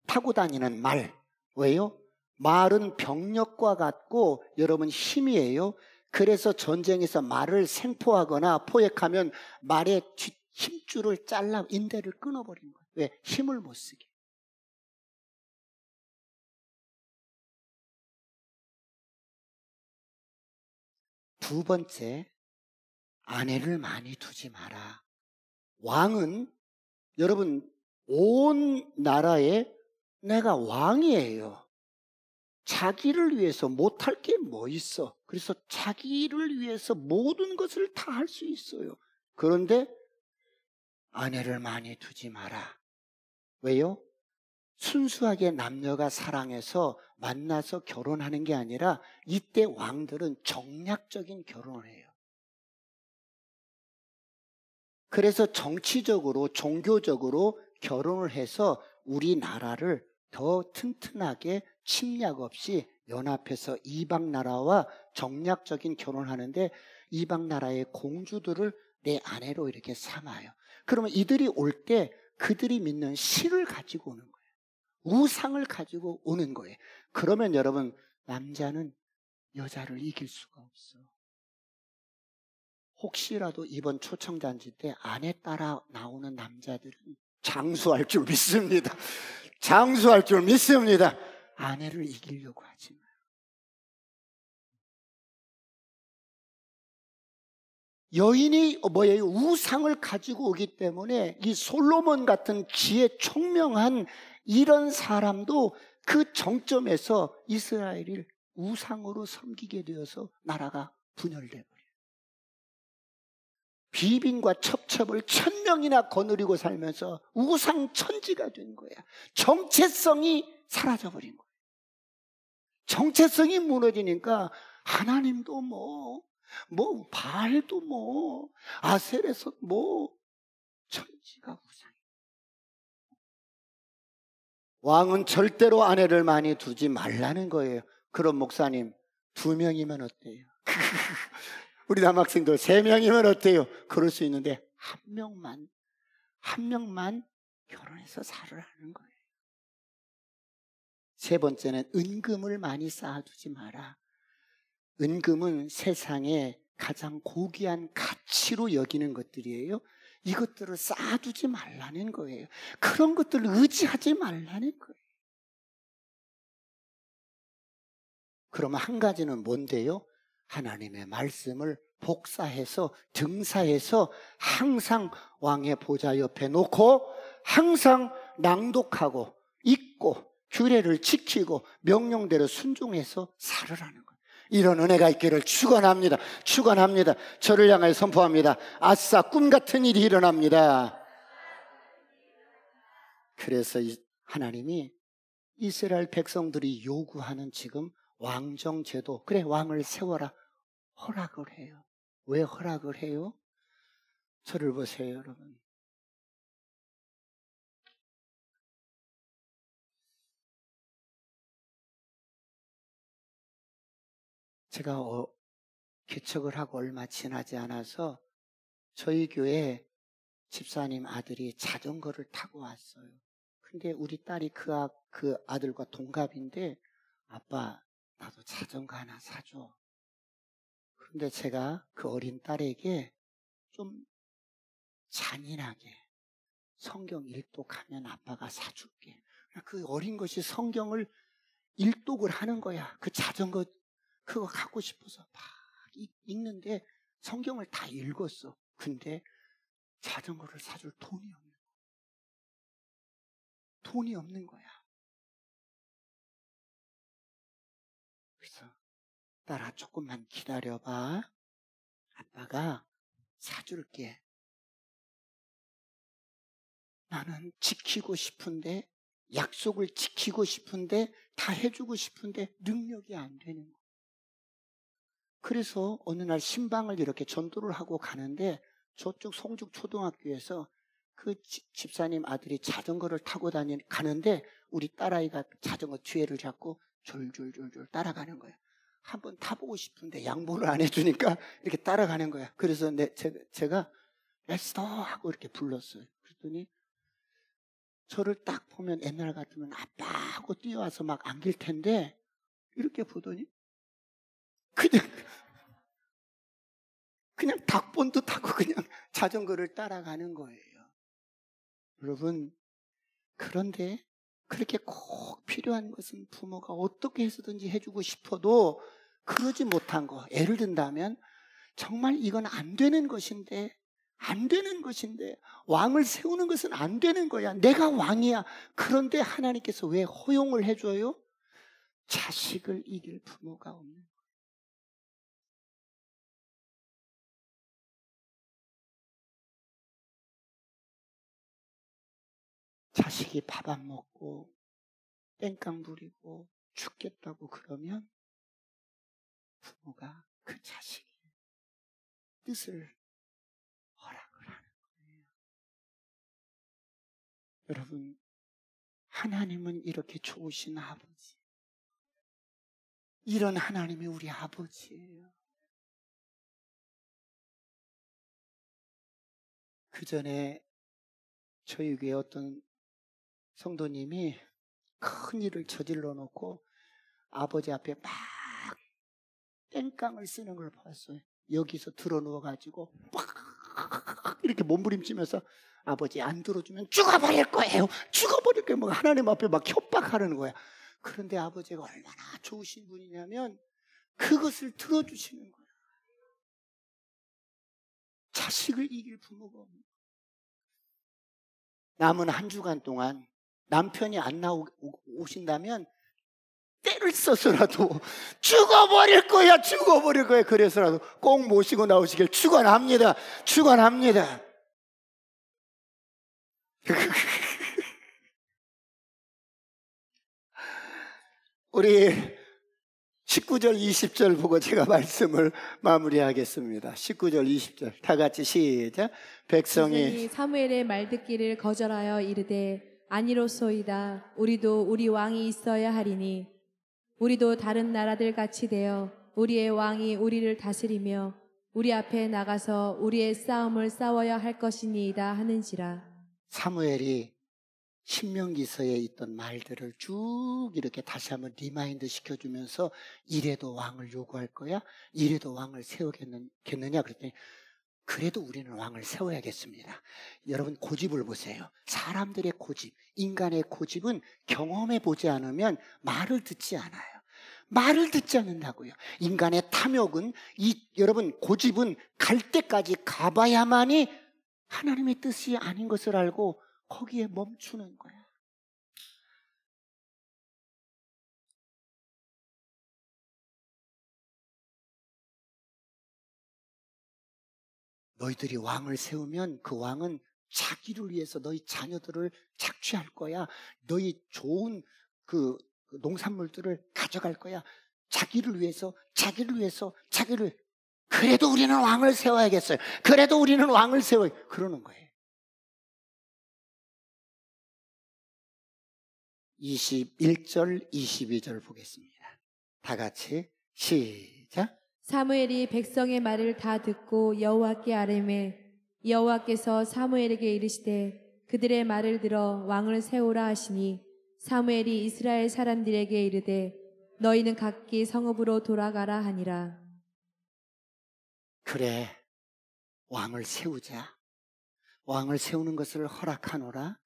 타고 다니는 말. 왜요? 말은 병력과 같고 여러분 힘이에요. 그래서 전쟁에서 말을 생포하거나 포획하면 말의 힘줄을 잘라 인대를 끊어버린 거예요. 왜? 힘을 못 쓰게. 두 번째, 아내를 많이 두지 마라. 왕은 여러분 온 나라에 내가 왕이에요. 자기를 위해서 못할 게 뭐 있어? 그래서 자기를 위해서 모든 것을 다 할 수 있어요. 그런데 아내를 많이 두지 마라. 왜요? 순수하게 남녀가 사랑해서 만나서 결혼하는 게 아니라 이때 왕들은 정략적인 결혼을 해요. 그래서 정치적으로 종교적으로 결혼을 해서 우리나라를 더 튼튼하게 침략 없이 연합해서 이방 나라와 정략적인 결혼을 하는데 이방 나라의 공주들을 내 아내로 이렇게 삼아요. 그러면 이들이 올 때 그들이 믿는 신을 가지고 오는 거예요. 우상을 가지고 오는 거예요. 그러면 여러분, 남자는 여자를 이길 수가 없어. 혹시라도 이번 초청잔치 때 아내 따라 나오는 남자들은 장수할 줄 믿습니다. 장수할 줄 믿습니다. 아내를 이기려고 하지 마요. 여인이 뭐예요? 우상을 가지고 오기 때문에 이 솔로몬 같은 지혜 총명한 이런 사람도 그 정점에서 이스라엘을 우상으로 섬기게 되어서 나라가 분열돼 버려요. 비빈과 첩첩을 1000명이나 거느리고 살면서 우상 천지가 된 거야. 정체성이 사라져버린 거야. 정체성이 무너지니까 하나님도 바알도 아셀에서 천지가 우상. 왕은 절대로 아내를 많이 두지 말라는 거예요. 그럼 목사님 2명이면 어때요? 우리 남학생들 3명이면 어때요? 그럴 수 있는데 한 명만 결혼해서 살으라는 거예요. 세 번째는 은금을 많이 쌓아두지 마라. 은금은 세상에 가장 고귀한 가치로 여기는 것들이에요. 이것들을 쌓아두지 말라는 거예요. 그런 것들을 의지하지 말라는 거예요. 그러면 한 가지는 뭔데요? 하나님의 말씀을 복사해서 등사해서 항상 왕의 보좌 옆에 놓고 항상 낭독하고 읽고 규례를 지키고 명령대로 순종해서 살으라는 거예요. 이런 은혜가 있기를 축원합니다. 축원합니다. 저를 향하여 선포합니다. 아싸, 꿈 같은 일이 일어납니다. 그래서 하나님이 이스라엘 백성들이 요구하는 지금 왕정제도, 그래 왕을 세워라, 허락을 해요. 왜 허락을 해요? 저를 보세요, 여러분. 제가 개척을 하고 얼마 지나지 않아서 저희 교회 집사님 아들이 자전거를 타고 왔어요. 근데 우리 딸이 그 아들과 동갑인데, 아빠 나도 자전거 하나 사줘. 그런데 제가 그 어린 딸에게 좀 잔인하게 성경 일독하면 아빠가 사줄게. 그 어린 것이 성경을 일독을 하는 거야. 그 자전거 그거 갖고 싶어서 막 읽는데 성경을 다 읽었어. 근데 자전거를 사줄 돈이 없는 거야. 그래서 딸아 조금만 기다려봐. 아빠가 사줄게. 나는 지키고 싶은데, 약속을 지키고 싶은데, 다 해주고 싶은데 능력이 안 되는 거야. 그래서 어느 날 신방을 이렇게 전도를 하고 가는데 저쪽 송죽 초등학교에서 그 집사님 아들이 자전거를 타고 가는데 우리 딸아이가 자전거 뒤에를 잡고 졸졸졸졸 따라가는 거야. 한번 타보고 싶은데 양보를 안 해주니까 이렇게 따라가는 거야. 그래서 제가 렛츠도 하고 이렇게 불렀어요. 그랬더니 저를 딱 보면 옛날 같으면 아빠 하고 뛰어와서 막 안길 텐데 이렇게 보더니 그냥 닭본 듯하고 그냥 자전거를 따라가는 거예요. 여러분, 그런데 그렇게 꼭 필요한 것은 부모가 어떻게 해서든지 해주고 싶어도 그러지 못한 거. 예를 든다면 정말 이건 안 되는 것인데 왕을 세우는 것은 안 되는 거야. 내가 왕이야. 그런데 하나님께서 왜 허용을 해줘요? 자식을 이길 부모가 없는 거예요. 자식이 밥 안 먹고 땡깡 부리고 죽겠다고 그러면 부모가 그 자식의 뜻을 허락을 하는 거예요. 여러분, 하나님은 이렇게 좋으신 아버지. 이런 하나님이 우리 아버지예요. 그 전에 저희 교회 어떤 성도님이 큰 일을 저질러 놓고 아버지 앞에 막 땡깡을 쓰는 걸 봤어요. 여기서 들어 누워가지고 막 이렇게 몸부림치면서 아버지 안 들어주면 죽어버릴 거예요. 죽어버릴 거예요. 뭐 하나님 앞에 막 협박하는 거야. 그런데 아버지가 얼마나 좋으신 분이냐면 그것을 들어주시는 거예요. 자식을 이길 부모가 없는 거예요. 남은 한 주간 동안 남편이 안 오신다면 때를 써서라도 죽어버릴 거야. 그래서라도 꼭 모시고 나오시길 축원합니다. 우리 19절 20절 보고 제가 말씀을 마무리하겠습니다. 19절 20절 다 같이 시작. 백성이 사무엘의 말 듣기를 거절하여 이르되 아니로소이다. 우리도 우리 왕이 있어야 하리니 우리도 다른 나라들 같이 되어 우리의 왕이 우리를 다스리며 우리 앞에 나가서 우리의 싸움을 싸워야 할 것이니이다 하는지라. 사무엘이 신명기서에 있던 말들을 쭉 이렇게 다시 한번 리마인드 시켜주면서 이래도 왕을 요구할 거야? 이래도 왕을 세우겠느냐? 그랬더니 그래도 우리는 왕을 세워야겠습니다. 여러분 고집을 보세요. 사람들의 고집, 인간의 고집은 경험해 보지 않으면 말을 듣지 않아요. 말을 듣지 않는다고요. 인간의 탐욕은 여러분 고집은 갈 때까지 가봐야만이 하나님의 뜻이 아닌 것을 알고 거기에 멈추는 거야. 너희들이 왕을 세우면 그 왕은 자기를 위해서 너희 자녀들을 착취할 거야. 너희 좋은 그 농산물들을 가져갈 거야. 자기를 위해서. 그래도 우리는 왕을 세워야겠어요. 그러는 거예요. 21절, 22절 보겠습니다. 다 같이 시작. 사무엘이 백성의 말을 다 듣고 여호와께 아뢰매 여호와께서 사무엘에게 이르시되 그들의 말을 들어 왕을 세우라 하시니 사무엘이 이스라엘 사람들에게 이르되 너희는 각기 성읍으로 돌아가라 하니라. 그래, 왕을 세우자. 왕을 세우는 것을 허락하노라.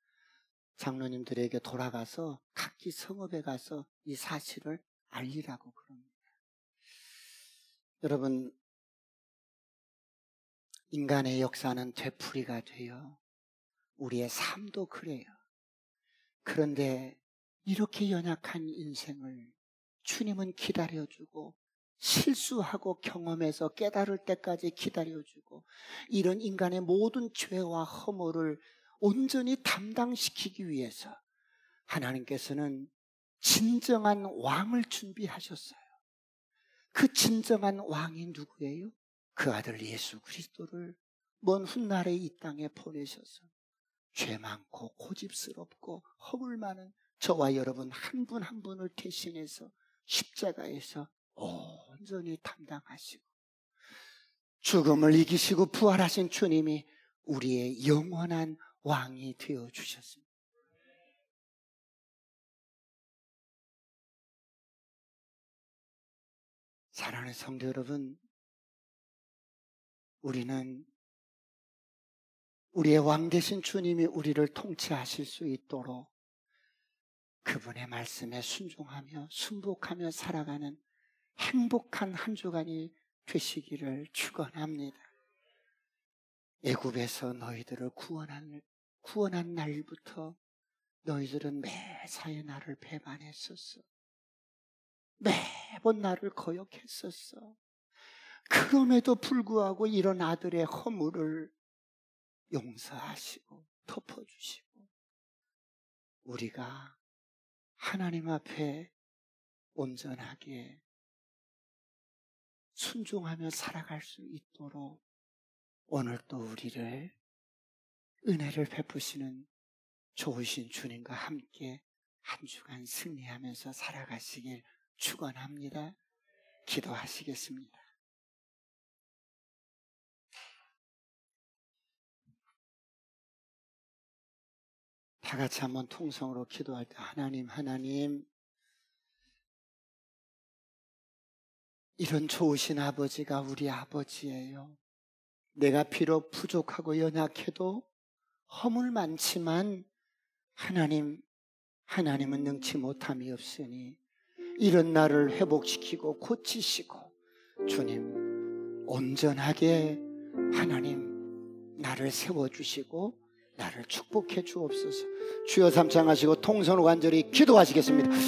장로님들에게 돌아가서 각기 성읍에 가서 이 사실을 알리라고 그럽니다. 여러분, 인간의 역사는 되풀이가 돼요. 우리의 삶도 그래요. 그런데 이렇게 연약한 인생을 주님은 기다려주고 실수하고 경험해서 깨달을 때까지 기다려주고 이런 인간의 모든 죄와 허물을 온전히 담당시키기 위해서 하나님께서는 진정한 왕을 준비하셨어요. 그 진정한 왕이 누구예요? 그 아들 예수 그리스도를 먼 훗날에 이 땅에 보내셔서 죄 많고 고집스럽고 허물 많은 저와 여러분 한 분 한 분을 대신해서 십자가에서 온전히 담당하시고 죽음을 이기시고 부활하신 주님이 우리의 영원한 왕이 되어주셨습니다. 사랑하는 성도 여러분, 우리는 우리의 왕 되신 주님이 우리를 통치하실 수 있도록 그분의 말씀에 순종하며 순복하며 살아가는 행복한 한 주간이 되시기를 축원합니다. 애굽에서 너희들을 구원한 날부터 너희들은 매사에 나를 배반했었어. 매번 나를 거역했었어. 그럼에도 불구하고 이런 아들의 허물을 용서하시고 덮어주시고 우리가 하나님 앞에 온전하게 순종하며 살아갈 수 있도록 오늘 또 우리를 은혜를 베푸시는 좋으신 주님과 함께 한 주간 승리하면서 살아가시길 축원합니다. 기도하시겠습니다. 다 같이 한번 통성으로 기도할 때 하나님 이런 좋으신 아버지가 우리 아버지예요. 내가 비록 부족하고 연약해도 허물 많지만 하나님은 능치 못함이 없으니 이런 나를 회복시키고 고치시고 주님 온전하게 하나님 나를 세워주시고 나를 축복해 주옵소서. 주여 삼창하시고 통성으로 간절히 기도하시겠습니다.